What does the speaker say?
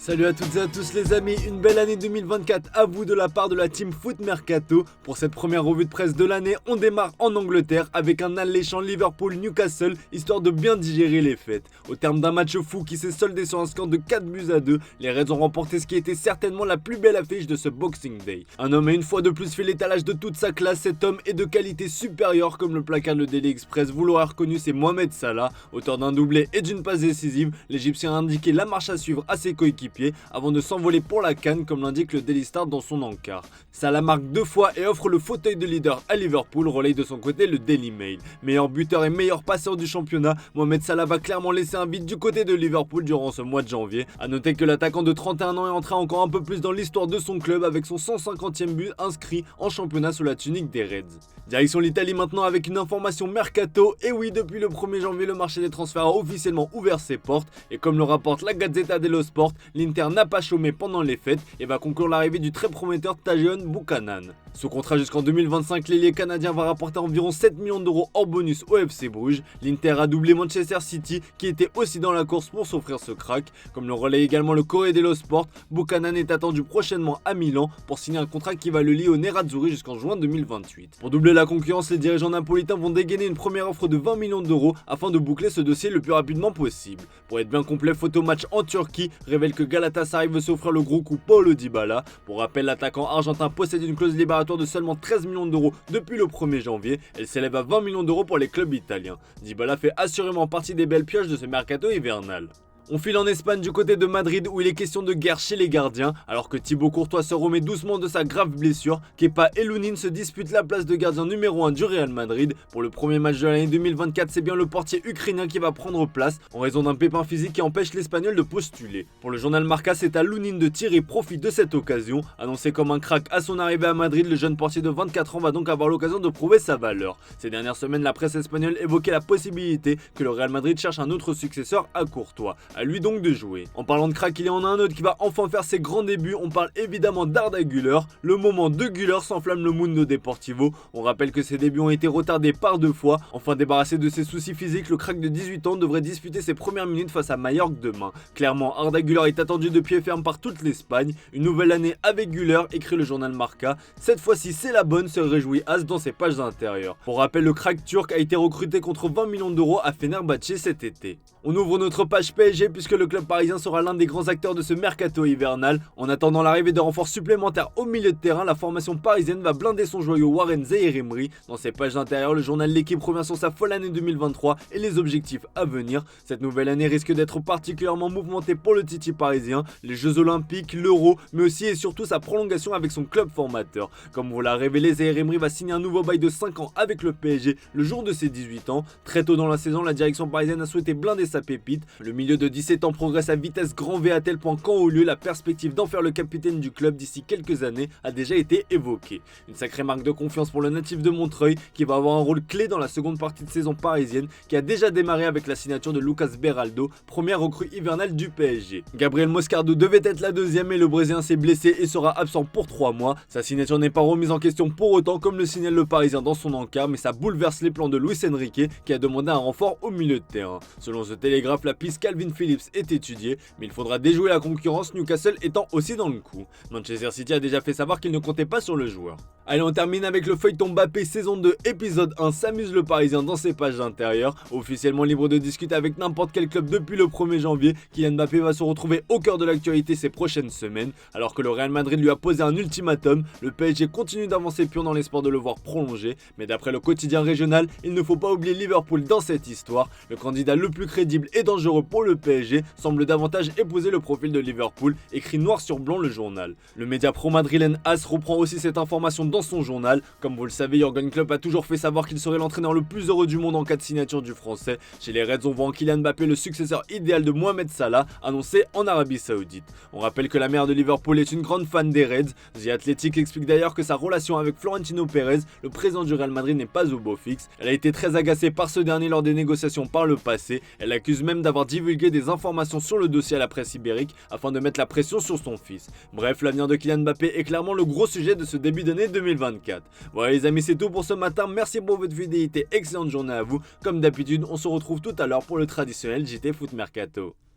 Salut à toutes et à tous les amis, une belle année 2024 à vous de la part de la team Foot Mercato. Pour cette première revue de presse de l'année, on démarre en Angleterre avec un alléchant Liverpool-Newcastle, histoire de bien digérer les fêtes. Au terme d'un match fou qui s'est soldé sur un score de 4-2, les Reds ont remporté ce qui était certainement la plus belle affiche de ce Boxing Day. Un homme a une fois de plus fait l'étalage de toute sa classe, cet homme est de qualité supérieure comme le placard de Daily Express vous l'aurez reconnu, c'est Mohamed Salah. Auteur d'un doublé et d'une passe décisive, l'Égyptien a indiqué la marche à suivre à ses coéquipiers avant de s'envoler pour la CAN comme l'indique le Daily Star dans son encart. Salah marque 2 fois et offre le fauteuil de leader à Liverpool, relaye de son côté le Daily Mail. Meilleur buteur et meilleur passeur du championnat, Mohamed Salah va clairement laisser un vide du côté de Liverpool durant ce mois de janvier. A noter que l'attaquant de 31 ans est entré encore un peu plus dans l'histoire de son club avec son 150e but inscrit en championnat sous la tunique des Reds. Direction l'Italie maintenant avec une information mercato, et oui, depuis le 1er janvier le marché des transferts a officiellement ouvert ses portes et comme le rapporte la Gazzetta dello Sport, l'Inter n'a pas chômé pendant les fêtes et va conclure l'arrivée du très prometteur Tajon Buchanan. Sous contrat jusqu'en 2025, l'ailier canadien va rapporter environ 7 millions d'euros hors bonus au FC Bruges. L'Inter a doublé Manchester City qui était aussi dans la course pour s'offrir ce crack. Comme le relaie également le Corriere dello Sport, Buchanan est attendu prochainement à Milan pour signer un contrat qui va le lier au Nerazzurri jusqu'en juin 2028. Pour doubler la concurrence, les dirigeants napolitains vont dégainer une première offre de 20 millions d'euros afin de boucler ce dossier le plus rapidement possible. Pour être bien complet, photo match en Turquie révèle que Galatasaray veut s'offrir le gros coup Paulo Dybala. Pour rappel, l'attaquant argentin possède une clause libératoire de seulement 13 millions d'euros depuis le 1er janvier. Elle s'élève à 20 millions d'euros pour les clubs italiens. Dybala fait assurément partie des belles pioches de ce mercato hivernal. On file en Espagne du côté de Madrid où il est question de guerre chez les gardiens. Alors que Thibaut Courtois se remet doucement de sa grave blessure, Kepa et Lunin se disputent la place de gardien numéro 1 du Real Madrid. Pour le premier match de l'année 2024, c'est bien le portier ukrainien qui va prendre place en raison d'un pépin physique qui empêche l'Espagnol de postuler. Pour le journal Marca, c'est à Lunin de tirer profit de cette occasion. Annoncé comme un crack à son arrivée à Madrid, le jeune portier de 24 ans va donc avoir l'occasion de prouver sa valeur. Ces dernières semaines, la presse espagnole évoquait la possibilité que le Real Madrid cherche un autre successeur à Courtois. À lui donc de jouer. En parlant de crack, il y en a un autre qui va enfin faire ses grands débuts. On parle évidemment d'Arda Güler. Le moment de Güler s'enflamme le Mundo Deportivo. On rappelle que ses débuts ont été retardés par 2 fois. Enfin débarrassé de ses soucis physiques, le crack de 18 ans devrait disputer ses premières minutes face à Mallorca demain. Clairement, Arda Güler est attendu de pied ferme par toute l'Espagne. Une nouvelle année avec Güler, écrit le journal Marca. Cette fois-ci, c'est la bonne, se réjouit As dans ses pages intérieures. Pour rappel, le crack turc a été recruté contre 20 millions d'euros à Fenerbahçe cet été. On ouvre notre page PSG puisque le club parisien sera l'un des grands acteurs de ce mercato hivernal. En attendant l'arrivée de renforts supplémentaires au milieu de terrain, la formation parisienne va blinder son joyau Warren Zaïre-Emery. Dans ses pages intérieures, le journal L'Équipe revient sur sa folle année 2023 et les objectifs à venir. Cette nouvelle année risque d'être particulièrement mouvementée pour le Titi parisien, les Jeux Olympiques, l'Euro, mais aussi et surtout sa prolongation avec son club formateur. Comme vous l'a révélé, Zaïre-Emery va signer un nouveau bail de 5 ans avec le PSG le jour de ses 18 ans. Très tôt dans la saison, la direction parisienne a souhaité blinder sa pépite. Le milieu de 17 ans progresse à vitesse grand V à tel point qu'en haut lieu, la perspective d'en faire le capitaine du club d'ici quelques années a déjà été évoquée. Une sacrée marque de confiance pour le natif de Montreuil qui va avoir un rôle clé dans la seconde partie de saison parisienne qui a déjà démarré avec la signature de Lucas Beraldo, première recrue hivernale du PSG. Gabriel Moscardo devait être la deuxième mais le Brésilien s'est blessé et sera absent pour 3 mois. Sa signature n'est pas remise en question pour autant comme le signale le Parisien dans son encart, mais ça bouleverse les plans de Luis Enrique qui a demandé un renfort au milieu de terrain. Selon The Telegraph, la piste Calvin Phillips est étudiée, mais il faudra déjouer la concurrence, Newcastle étant aussi dans le coup. Manchester City a déjà fait savoir qu'il ne comptait pas sur le joueur. Allez, on termine avec le feuilleton Mbappé saison 2 épisode 1 s'amuse le Parisien dans ses pages intérieures. Officiellement libre de discuter avec n'importe quel club depuis le 1er janvier, Kylian Mbappé va se retrouver au cœur de l'actualité ces prochaines semaines. Alors que le Real Madrid lui a posé un ultimatum, le PSG continue d'avancer pion dans l'espoir de le voir prolonger, mais d'après le quotidien régional, il ne faut pas oublier Liverpool dans cette histoire. Le candidat le plus crédible et dangereux pour le PSG semble davantage épouser le profil de Liverpool, écrit noir sur blanc le journal. Le média pro-madrilène AS reprend aussi cette information dans son journal. Comme vous le savez, Jürgen Klopp a toujours fait savoir qu'il serait l'entraîneur le plus heureux du monde en cas de signature du français. Chez les Reds, on voit en Kylian Mbappé le successeur idéal de Mohamed Salah, annoncé en Arabie Saoudite. On rappelle que la mère de Liverpool est une grande fan des Reds. The Athletic explique d'ailleurs que sa relation avec Florentino Pérez, le président du Real Madrid, n'est pas au beau fixe. Elle a été très agacée par ce dernier lors des négociations par le passé. Elle accuse même d'avoir divulgué des informations sur le dossier à la presse ibérique afin de mettre la pression sur son fils. Bref, l'avenir de Kylian Mbappé est clairement le gros sujet de ce début d'année 2024. Voilà les amis, c'est tout pour ce matin. Merci pour votre fidélité, excellente journée à vous. Comme d'habitude, on se retrouve tout à l'heure pour le traditionnel JT Foot Mercato.